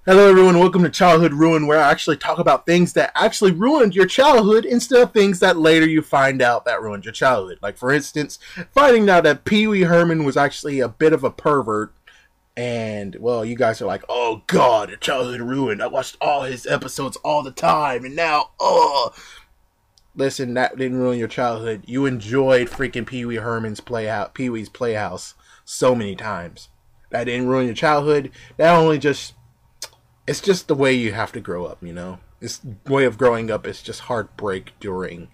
Hello, everyone. Welcome to Childhood Ruin, where I actually talk about things that actually ruined your childhood instead of things that later you find out that ruined your childhood. Like, for instance, finding out that Pee Wee Herman was actually a bit of a pervert. And, well, you guys are like, oh, God, a childhood ruined. I watched all his episodes all the time, and now, oh. Listen, that didn't ruin your childhood. You enjoyed freaking Pee Wee Herman's Playhouse, Pee Wee's Playhouse so many times. That didn't ruin your childhood. That only just... It's just the way you have to grow up, you know? This way of growing up is just heartbreak during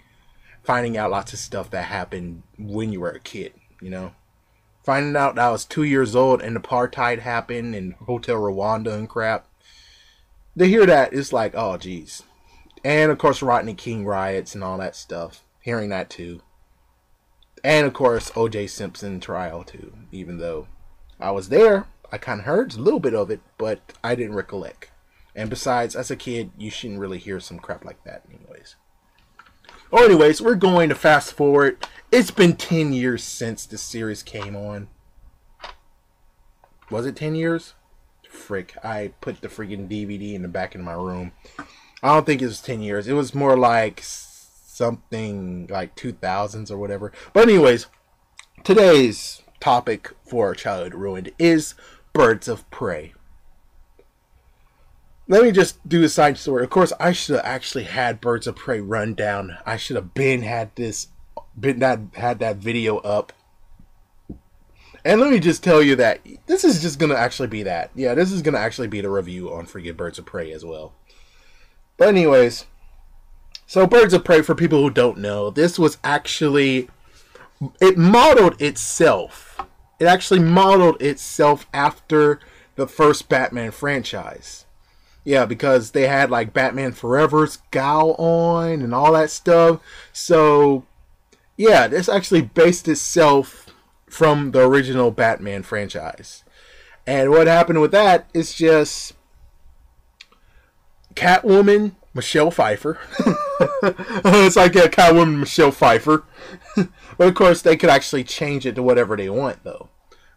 finding out lots of stuff that happened when you were a kid, you know? Finding out that I was 2 years old and apartheid happened and Hotel Rwanda and crap. To hear that, it's like, oh, geez. And, of course, Rodney King riots and all that stuff. Hearing that, too. And, of course, O.J. Simpson trial, too. Even though I was there. I kind of heard a little bit of it, but I didn't recollect. And besides, as a kid, you shouldn't really hear some crap like that anyways. Oh, anyways, we're going to fast forward. It's been 10 years since the series came on. Was it 10 years? Frick, I put the freaking DVD in the back of my room. I don't think it was 10 years. It was more like something like 2000s or whatever. But anyways, today's topic for Childhood Ruined is Birds of Prey. Let me just do a side story. Of course, I should have actually had Birds of Prey rundown. I should have had that video up. And let me just tell you that this is just gonna actually be that. Yeah, this is gonna actually be the review on freaking Birds of Prey as well. But anyways, so Birds of Prey, for people who don't know, this was actually, it modeled itself. It actually modeled itself after the first Batman franchise. Yeah, because they had like Batman Forever's Gal on and all that stuff. So, yeah, this actually based itself from the original Batman franchise. And what happened with that is just Catwoman, Michelle Pfeiffer. It's like a Catwoman, Michelle Pfeiffer. But of course, they could actually change it to whatever they want, though.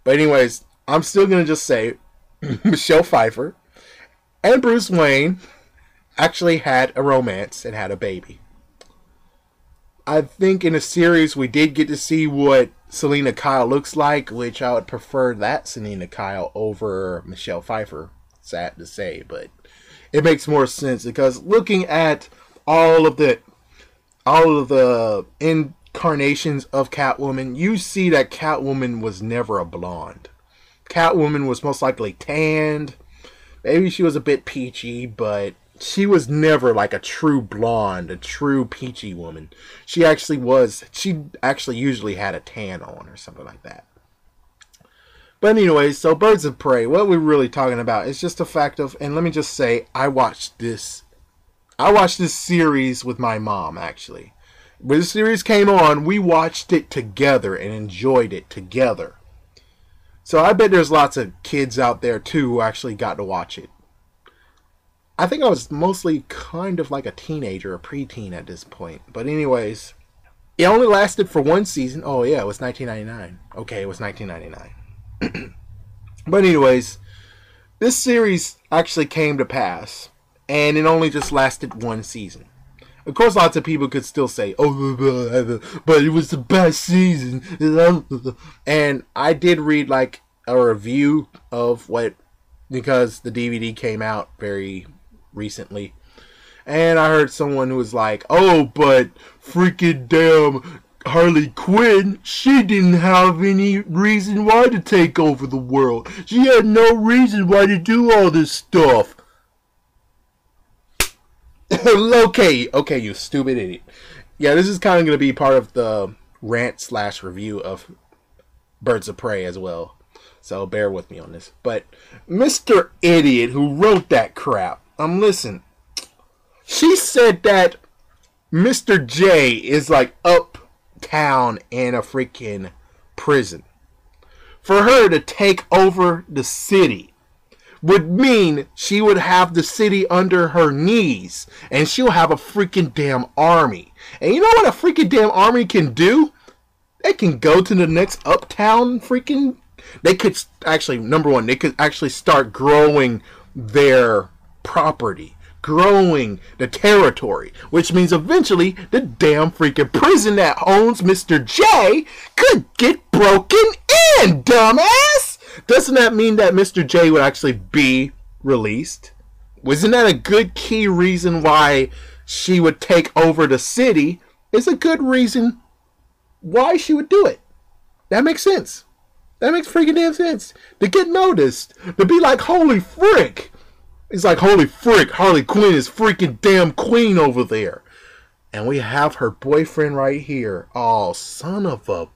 But anyways, I'm still going to just say Michelle Pfeiffer and Bruce Wayne actually had a romance and had a baby. I think in the series we did get to see what Selena Kyle looks like, which I would prefer that Selena Kyle over Michelle Pfeiffer. Sad to say, but it makes more sense because looking at all of the incarnations of Catwoman, you see that Catwoman was never a blonde. Catwoman was most likely tanned. Maybe she was a bit peachy, but she was never like a true blonde, a true peachy woman. She actually usually had a tan on or something like that. But anyways, so Birds of Prey, what we're really talking about is just the fact of, and let me just say, I watched this series with my mom, actually. When the series came on, we watched it together and enjoyed it together. So I bet there's lots of kids out there, too, who actually got to watch it. I think I was mostly kind of like a teenager, a preteen at this point. But anyways, it only lasted for one season. Oh, yeah, it was 1999. Okay, it was 1999. But anyways, this series actually came to pass, and it only just lasted one season. Of course, lots of people could still say, oh, but it was the best season. And I did read like a review of what, because the DVD came out very recently, and I heard someone who was like, oh, but freaking damn Harley Quinn, she didn't have any reason why to take over the world. She had no reason why to do all this stuff. Okay, you stupid idiot. Yeah, this is kind of going to be part of the rant/review of Birds of Prey as well. So bear with me on this. But Mr. Idiot who wrote that crap, listen. She said that Mr. J is like uptown in a freaking prison. For her to take over the city would mean she would have the city under her knees, and she'll have a freaking damn army. And you know what a freaking damn army can do? They can go to the next uptown freaking... They could actually, number one, they could actually start growing their property, growing the territory, which means eventually the damn freaking prison that owns Mr. J could get broken in, dumbass! Doesn't that mean that Mr. J would actually be released? Wasn't that a good key reason why she would take over the city? It's a good reason why she would do it. That makes sense. That makes freaking damn sense. To get noticed. To be like, holy frick. It's like, holy frick, Harley Quinn is freaking damn queen over there. And we have her boyfriend right here. Oh, son of a...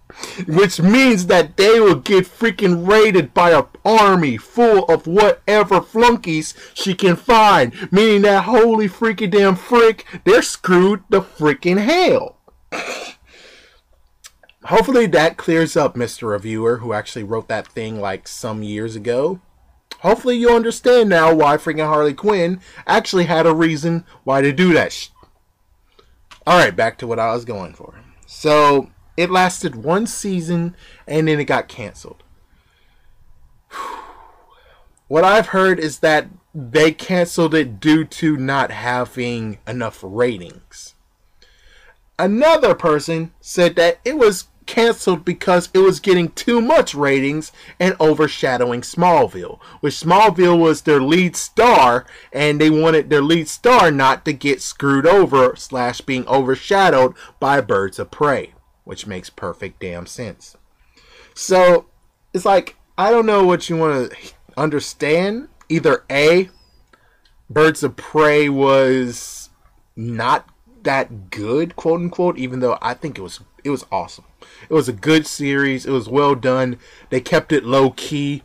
Which means that they will get freaking raided by an army full of whatever flunkies she can find. Meaning that holy freaking damn frick, they're screwed the freaking hell. Hopefully that clears up, Mr. Reviewer, who actually wrote that thing like some years ago. Hopefully you understand now why freaking Harley Quinn actually had a reason why to do that. Alright, back to what I was going for. So, it lasted one season, and then it got canceled. What I've heard is that they canceled it due to not having enough ratings. Another person said that it was canceled because it was getting too much ratings and overshadowing Smallville, which Smallville was their lead star, and they wanted their lead star not to get screwed over / being overshadowed by Birds of Prey, which makes perfect damn sense. So it's like, I don't know what you want to understand. Either A, Birds of Prey was not that good, quote unquote, even though I think it was awesome. It was a good series. It was well done. They kept it low key.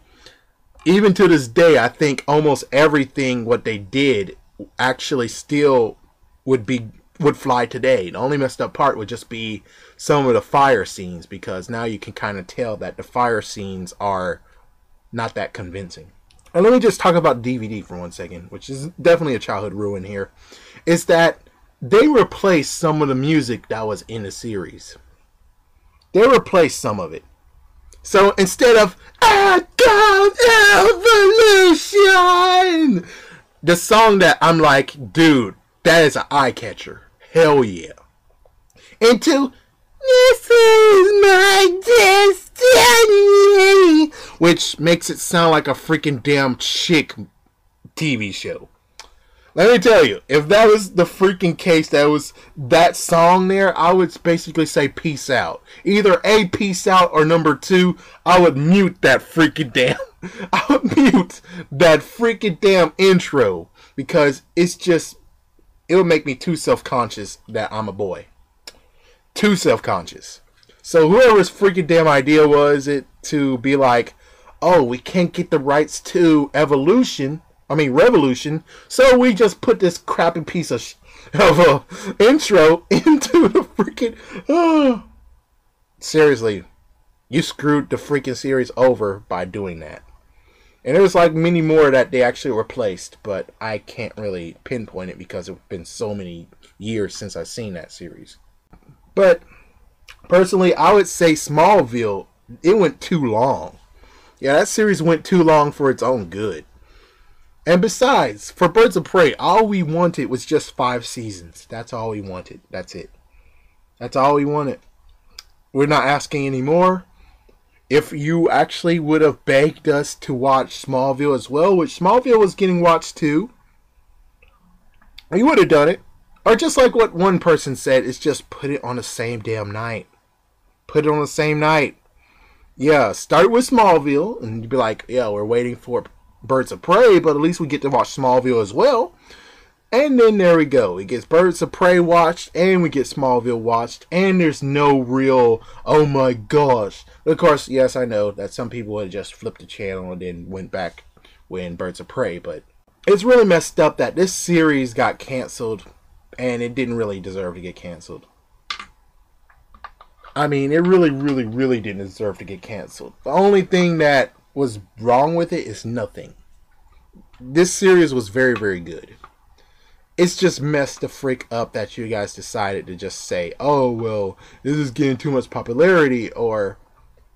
Even to this day, I think almost everything what they did actually still would fly today. The only messed up part would just be some of the fire scenes, because now you can kind of tell that the fire scenes are not that convincing. And let me just talk about DVD for 1 second, which is definitely a childhood ruin here. Is that they replaced some of the music that was in the series. They replaced some of it. So instead of Evolution, the song that I'm like, dude, that is an eye catcher. Hell yeah. Into This Is My Destiny, which makes it sound like a freaking damn chick TV show. Let me tell you, if that was the freaking case, that was that song there, I would basically say peace out. Either A, peace out, or number 2, I would mute that freaking damn, intro, because it's just, it would make me too self-conscious that I'm a boy. Too self-conscious. So whoever's freaking damn idea was it to be like, oh, we can't get the rights to Revolution, so we just put this crappy piece of a intro into the freaking... Seriously, you screwed the freaking series over by doing that. And there was like many more that they actually replaced, but I can't really pinpoint it because it's been so many years since I've seen that series. But personally, I would say Smallville, it went too long. Yeah, that series went too long for its own good. And besides, for Birds of Prey, all we wanted was just 5 seasons. That's all we wanted. That's it. That's all we wanted. We're not asking any more. If you actually would have begged us to watch Smallville as well, which Smallville was getting watched too, we would have done it. Or just like what one person said, is just put it on the same damn night. Put it on the same night. Yeah, start with Smallville, and you'd be like, yeah, we're waiting for Birds of Prey, but at least we get to watch Smallville as well. And then there we go. It gets Birds of Prey watched, and we get Smallville watched, and there's no real, oh my gosh. Of course, yes, I know that some people would just flip the channel and then went back when Birds of Prey, but it's really messed up that this series got canceled, and it didn't really deserve to get canceled. I mean, it really, really, really didn't deserve to get canceled. The only thing that was wrong with it is nothing. This series was very, very good. It's just messed the freak up that you guys decided to just say, oh, well, this is getting too much popularity, or,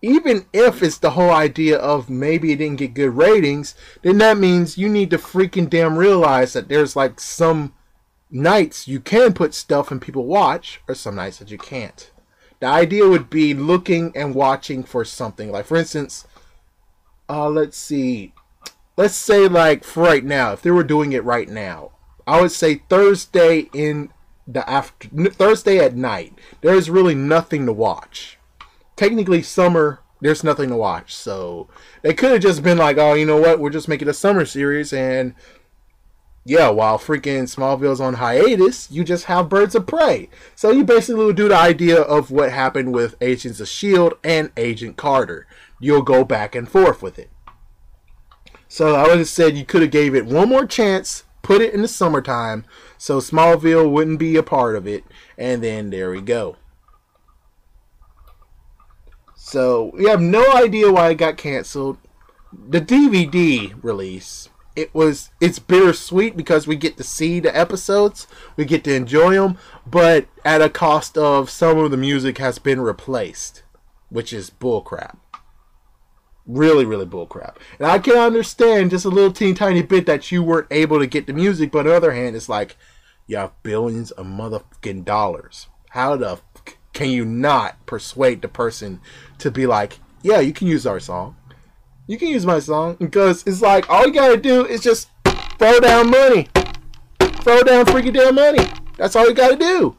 even if it's the whole idea of maybe it didn't get good ratings, then that means you need to freaking damn realize that there's like some nights you can put stuff and people watch, or some nights that you can't. The idea would be looking and watching for something. Like, for instance, let's see. Let's say, like, for right now, if they were doing it right now, I would say Thursday Thursday at night, there's really nothing to watch. Technically, summer, there's nothing to watch. So they could have just been like, oh, you know what? We're just making a summer series, and yeah, while freaking Smallville's on hiatus, you just have Birds of Prey. So you basically would do the idea of what happened with Agents of S.H.I.E.L.D. and Agent Carter. You'll go back and forth with it. So I would have said you could have gave it one more chance, put it in the summertime, so Smallville wouldn't be a part of it, and then there we go. So we have no idea why it got canceled. The DVD release, it's bittersweet because we get to see the episodes, we get to enjoy them, but at a cost of some of the music has been replaced, which is bullcrap. Really, really bullcrap. And I can understand just a little teeny tiny bit that you weren't able to get the music, but on the other hand, it's like, you have billions of motherfucking dollars. How the can you not persuade the person to be like, yeah, you can use our song. You can use my song. Because it's like, all you gotta do is just throw down money. Throw down freaking damn money. That's all you gotta do.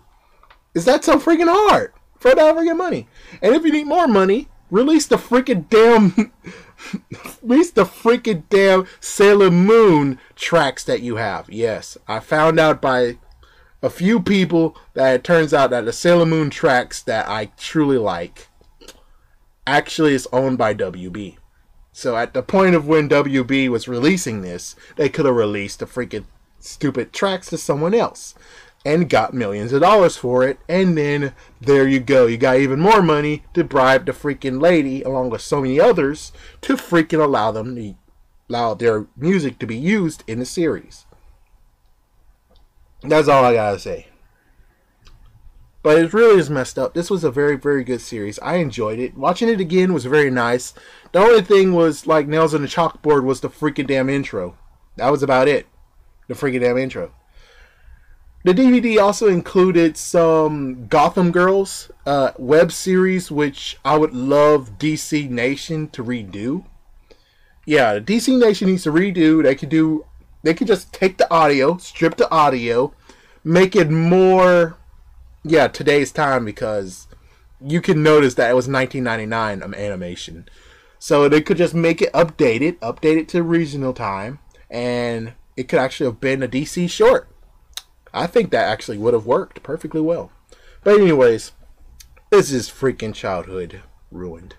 Is that so freaking hard? Throw down freaking money. And if you need more money, release the freaking damn Sailor Moon tracks that you have. Yes, I found out by a few people that it turns out that the Sailor Moon tracks that I truly like actually is owned by WB. So at the point of when WB was releasing this, they could have released the freaking stupid tracks to someone else and got millions of dollars for it, and then there you go. You got even more money to bribe the freaking lady, along with so many others, to freaking allow their music to be used in the series. That's all I gotta say. But it really is messed up. This was a very, very good series. I enjoyed it. Watching it again was very nice. The only thing was, like nails on the chalkboard, was the freaking damn intro. That was about it. The freaking damn intro. The DVD also included some Gotham Girls web series, which I would love DC Nation to redo. Yeah, DC Nation needs to redo. They could just take the audio, strip the audio, make it more, today's time, because you can notice that it was 1999 animation. So they could just make it update it to regional time, and it could actually have been a DC short. I think that actually would have worked perfectly well. But anyways, this is freaking childhood ruined.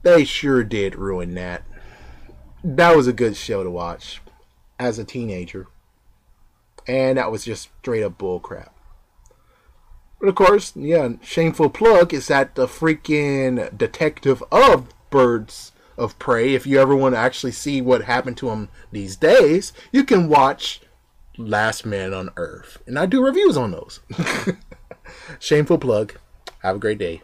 They sure did ruin that. That was a good show to watch as a teenager. And that was just straight up bullcrap. But of course, shameful plug is that the freaking detective of Birds of Prey, if you ever want to actually see what happened to him these days, you can watch Last Man on Earth, and I do reviews on those. Shameful plug. Have a great day.